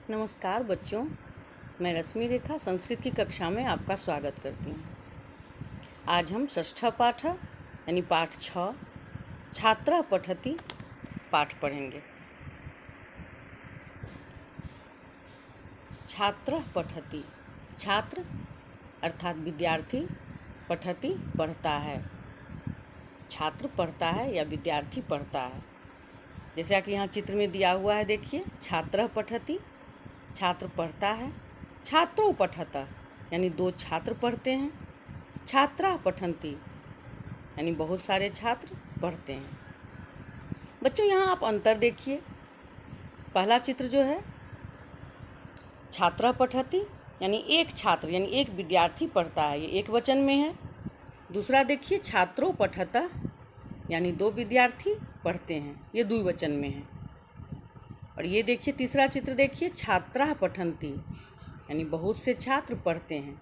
नमस्कार बच्चों, मैं रश्मि रेखा संस्कृत की कक्षा में आपका स्वागत करती हूँ। आज हम षष्ठा पाठ यानी पाठ 6 छात्रा पठति पाठ पढ़ेंगे। छात्र पठति, छात्र अर्थात विद्यार्थी, पठति पढ़ता है, छात्र पढ़ता है या विद्यार्थी पढ़ता है। जैसा कि यहाँ चित्र में दिया हुआ है, देखिए, छात्र पठति, छात्र पढ़ता है। छात्रों पठत यानी दो छात्र पढ़ते हैं। छात्रा पठन्ति यानी बहुत सारे छात्र पढ़ते हैं। बच्चों, यहाँ आप अंतर देखिए। पहला चित्र जो है छात्रा पठति यानी एक छात्र यानी एक विद्यार्थी पढ़ता है, ये एक वचन में है। दूसरा देखिए छात्रों पठत यानी दो विद्यार्थी पढ़ते हैं, ये द्विवचन में है। और ये देखिए तीसरा चित्र, देखिए छात्रा पठन्ति यानी बहुत से छात्र पढ़ते हैं।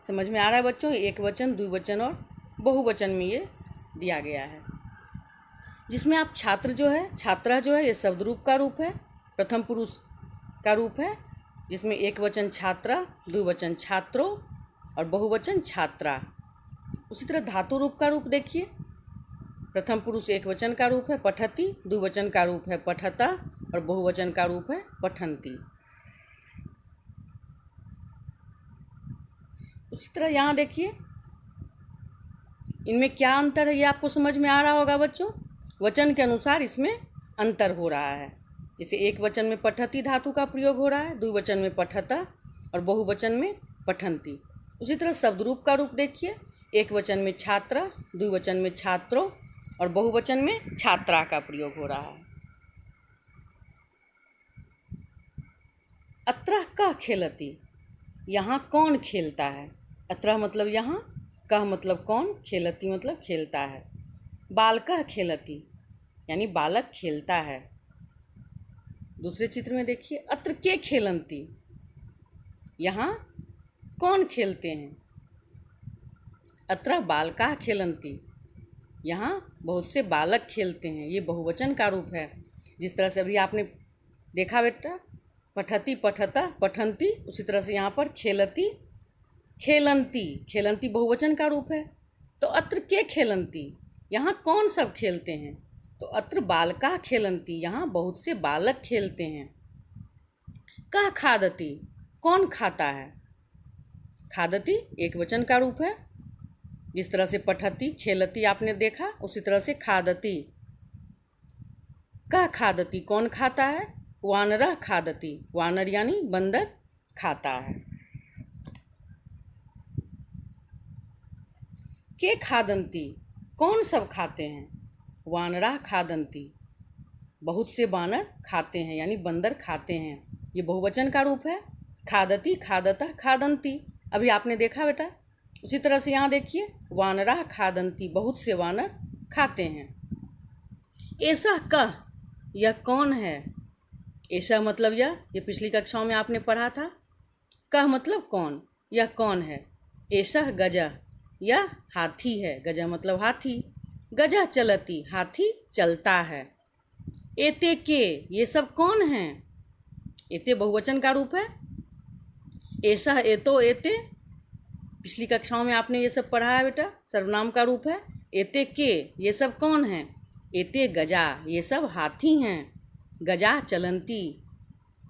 समझ में आ रहा है बच्चों, एक वचन, द्विवचन और बहुवचन में ये दिया गया है। जिसमें आप छात्र जो है, छात्रा जो है, ये शब्द रूप का रूप है, प्रथम पुरुष का रूप है, जिसमें एक वचन छात्रा, द्विवचन छात्रों और बहुवचन छात्रा। उसी तरह धातु रूप का रूप देखिए, प्रथम पुरुष एक वचन का रूप है पठति, द्विवचन का रूप है पठता और बहुवचन का रूप है पठन्ति। उसी तरह यहाँ देखिए इनमें क्या अंतर है, ये आपको समझ में आ रहा होगा बच्चों। वचन के अनुसार इसमें अंतर हो रहा है। जैसे एक वचन में पठति धातु का प्रयोग हो रहा है, द्विवचन में पठता और बहुवचन में पठन्ति। उसी तरह शब्द रूप का रूप देखिए, एक वचन में छात्रा, द्विवचन में छात्रों और बहुवचन में छात्रा का प्रयोग हो रहा है। अत्र कः खेलति, यहाँ कौन खेलता है। अत्र मतलब यहाँ, कः मतलब कौन, खेलति मतलब खेलता है। बालकः खेलति यानी बालक खेलता है। दूसरे चित्र में देखिए, अत्र के खेलन्ति, यहाँ कौन खेलते हैं। अत्र बालकाः खेलन्ति, यहाँ बहुत से बालक खेलते हैं, ये बहुवचन का रूप है। जिस तरह से अभी आपने देखा बेटा, पठति पठता पठन्ति, उसी तरह से यहाँ पर खेलति खेलन्ति, खेलन्ति बहुवचन का रूप है। तो अत्र के खेलन्ति, यहाँ कौन सब खेलते हैं। तो अत्र बालकाः खेलन्ति, यहाँ बहुत से बालक खेलते हैं। कः खादति, कौन खाता है। खादति एक वचन का रूप है। जिस तरह से पठति खेलति आपने देखा, उसी तरह से खादति। कः खादति, कौन खाता है। वानरः खादति, वानर यानी बंदर खाता है। के खादन्ति, कौन सब खाते हैं। वानराः खादन्ति, बहुत से बानर खाते हैं यानी बंदर खाते हैं, ये बहुवचन का रूप है। खादति खादतः खादन्ति, अभी आपने देखा बेटा। उसी तरह से यहाँ देखिए, वानराः खादन्ति, बहुत से वानर खाते हैं। ऐसा कः, यह कौन है। ऐसा मतलब यह, ये पिछली कक्षाओं में आपने पढ़ा था। कः मतलब कौन, यह कौन है। ऐसा गजः, यह हाथी है, गजः मतलब हाथी। गजः चलति, हाथी चलता है। एते के, ये सब कौन हैं। एते बहुवचन का रूप है। ऐसा एतो एते, पिछली कक्षाओं में आपने ये सब पढ़ा है बेटा, सर्वनाम का रूप है। एते के, ये सब कौन हैं। एते गजा, ये सब हाथी हैं। गजा चलन्ति,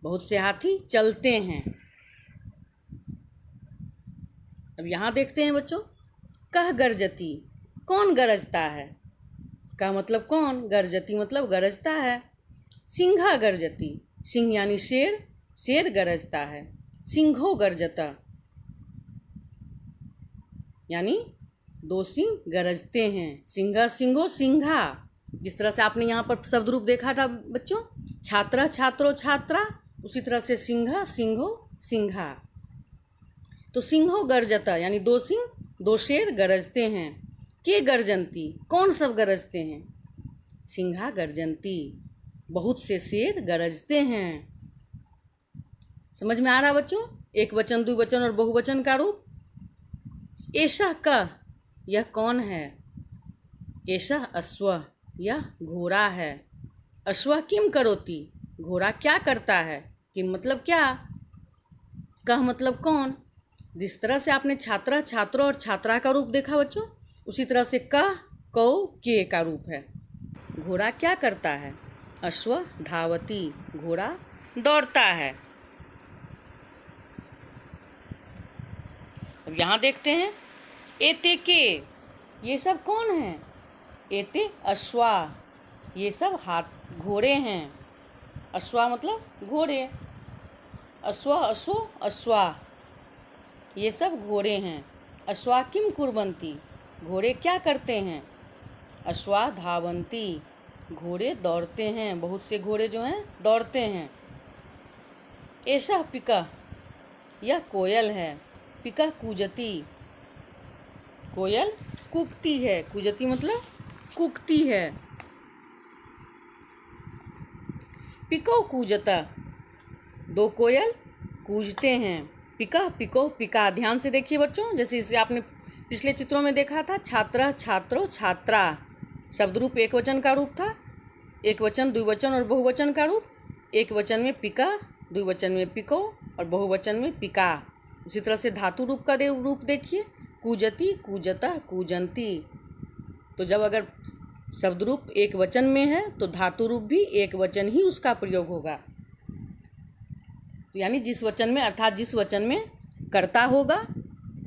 बहुत से हाथी चलते हैं। अब यहाँ देखते हैं बच्चों, कः गर्जति, कौन गरजता है। कः मतलब कौन, गर्जति मतलब गरजता है। सिंह गर्जति, सिंह यानी शेर, शेर गरजता है। सिंहो गर्जता यानी दो सिंह गरजते हैं। सिंह सिंहो सिंघा, जिस तरह से आपने यहाँ पर शब्द रूप देखा था बच्चों, छात्रा छात्रों छात्रा, उसी तरह से सिंह सिंहो सिंघा। तो सिंहो गर्जता यानी दो सिंह, दो शेर गरजते हैं। के गर्जन्ति, कौन सब गरजते हैं। सिंहा गर्जन्ति, बहुत से शेर गरजते हैं। समझ में आ रहा बच्चों, एक वचन, द्विवचन और बहुवचन का रूप। ऐसा कः, यह कौन है। ऐसा अश्व, यह घोड़ा है। अश्व किम करोति, घोड़ा क्या करता है। किम मतलब क्या, कह मतलब कौन। जिस तरह से आपने छात्रा, छात्रों और छात्रा का रूप देखा बच्चों, उसी तरह से कह, कौ, के का रूप है। घोड़ा क्या करता है, अश्व धावती, घोड़ा दौड़ता है। अब यहाँ देखते हैं एते के, ये सब कौन है, एते अश्वा, ये सब हाथ घोड़े हैं। अश्वा मतलब घोड़े, अश्वा अश्व अश्वा, ये सब घोड़े हैं। अश्वा किम कुर्वन्ति, घोड़े क्या करते हैं। अश्वा धावन्ति, घोड़े दौड़ते हैं, बहुत से घोड़े जो हैं दौड़ते हैं। ऐसा पिका, यह कोयल है। पिका कूजती, कोयल कूकती है। कूजती मतलब कूकती है। पिको कूजता, दो कोयल कूजते हैं। पिका पिको पिका, ध्यान से देखिए बच्चों, जैसे इसे आपने पिछले चित्रों में देखा था, छात्रा छात्रों छात्रा, शब्द रूप एक वचन का रूप था। एक वचन, द्विवचन और बहुवचन का रूप। एक वचन में पिका, द्विवचन में पिको और बहुवचन में पिका। उसी तरह से धातु रूप का रूप देखिए, कूजती कूजता कूजंती। तो जब अगर शब्द रूप एक वचन में है तो धातु रूप भी एक वचन ही उसका प्रयोग होगा। तो यानी जिस वचन में, अर्थात जिस वचन में कर्ता होगा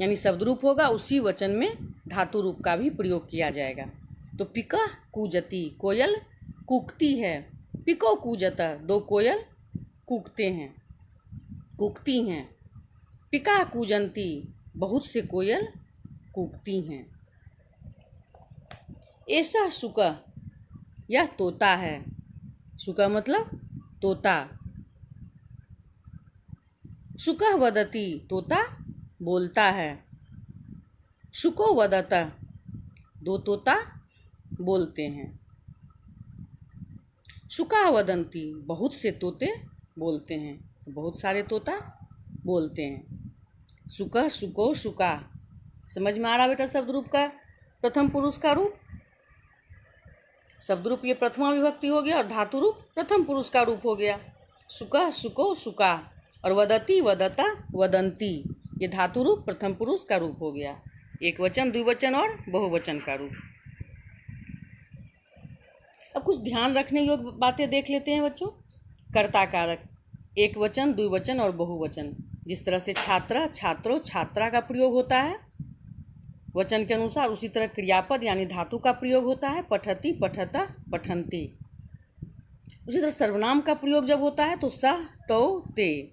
यानी शब्द रूप होगा, उसी वचन में धातु रूप का भी प्रयोग किया जाएगा। तो पिका कूजती, कोयल कूकती है। पिको कूजता, दो कोयल कूकते हैं, कूकती हैं। पिका कूजंती, बहुत से कोयल कूकती हैं। ऐसा शुका, यह तोता है। शुका मतलब तोता। शुकः वदति, तोता बोलता है। शुको वदता, दो तोता बोलते हैं। शुका वदंती, बहुत से तोते बोलते हैं, बहुत सारे तोता बोलते हैं। शुकः शुको शुका, समझ में आ रहा बेटा शब्द रूप का प्रथम पुरुष का रूप। शब्द रूप ये प्रथमा विभक्ति हो गया और धातु रूप प्रथम पुरुष का रूप हो गया। शुकः शुको शुका और वदति वदता वदंती, ये धातु रूप प्रथम पुरुष का रूप हो गया। एक वचन, द्विवचन और बहुवचन का रूप। अब कुछ ध्यान रखने योग्य बातें देख लेते हैं बच्चों। कर्ता कारक, एक वचन, द्विवचन और बहुवचन। जिस तरह से छात्रा छात्रों छात्रा का प्रयोग होता है वचन के अनुसार, उसी तरह क्रियापद यानी धातु का प्रयोग होता है। पठति पठता पठन्ति। उसी तरह सर्वनाम का प्रयोग जब होता है तो सह तो ते,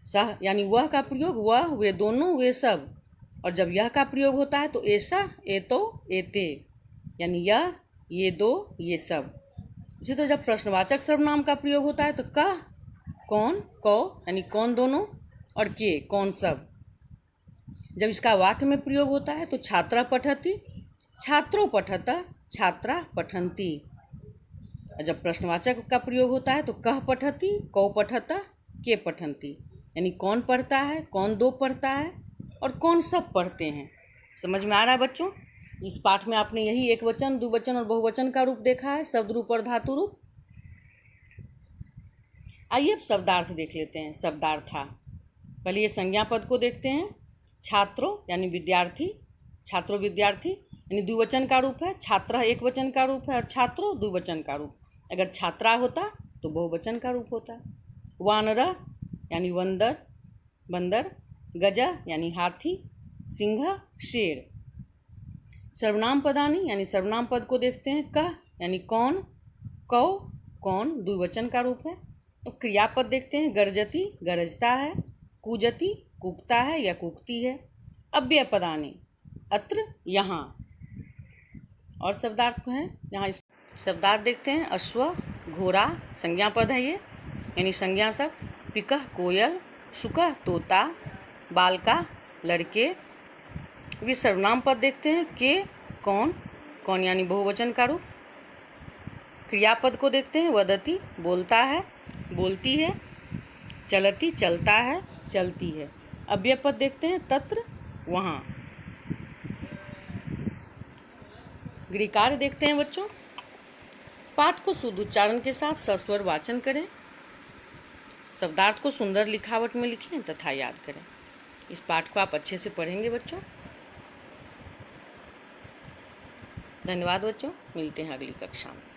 सह यानी वह का प्रयोग, वह वे दोनों वे सब। और जब यह का प्रयोग होता है तो ऐसा एतो एते, यानी यह ये दो ये सब। इसी तरह जब प्रश्नवाचक सर्वनाम का प्रयोग होता है तो कह कौन, कौ यानी कौन दोनों, और के कौन सब। जब इसका वाक्य में प्रयोग होता है तो छात्रा पठति, छात्रों पठता, छात्रा पठन्ति। और जब प्रश्नवाचक का प्रयोग होता है तो कह पठति, कौ पठता, के पठन्ति, यानी कौन पढ़ता है, कौन दो पढ़ता है और कौन सब पढ़ते हैं। समझ में आ रहा है बच्चों। इस पाठ में आपने यही एक वचन, द्विवचन और बहुवचन का रूप देखा है, शब्द रूप और धातु रूप। आइए अब शब्दार्थ देख लेते हैं। शब्दार्था, पहले ये संज्ञा पद को देखते हैं। छात्रों यानी विद्यार्थी, छात्रों विद्यार्थी यानी द्विवचन का रूप है। छात्र एक वचन का रूप है और छात्रों द्विवचन का रूप। अगर छात्रा होता तो बहुवचन का रूप होता। वानर यानी बंदर, बंदर। गज यानी हाथी, सिंह शेर। सर्वनाम पदानी यानी सर्वनाम पद को देखते हैं। कह यानी कौन, कौ कौन द्विवचन का रूप है। अब क्रियापद देखते हैं। गर्जती गरजता है, कूजती कूकता है या कूकती है। अव्यय पदानी अत्र यहाँ। और शब्दार्थ को हैं यहाँ इस शब्दार्थ देखते हैं। अश्व घोड़ा संज्ञा पद है ये, यानी संज्ञा सब। पिकह कोयल, शुकह तोता, बालका लड़के। ये सर्वनाम पद देखते हैं। के कौन, कौन यानी बहुवचन का रूप। क्रियापद को देखते हैं। वदती बोलता है, बोलती है। चलती चलता है, चलती है। अव्यय पद देखते हैं। तत्र वहाँ। गृहकार्य देखते हैं बच्चों। पाठ को शुद्ध उच्चारण के साथ सस्वर वाचन करें। शब्दार्थ को सुंदर लिखावट में लिखें तथा याद करें। इस पाठ को आप अच्छे से पढ़ेंगे बच्चों। धन्यवाद बच्चों, मिलते हैं अगली कक्षा में।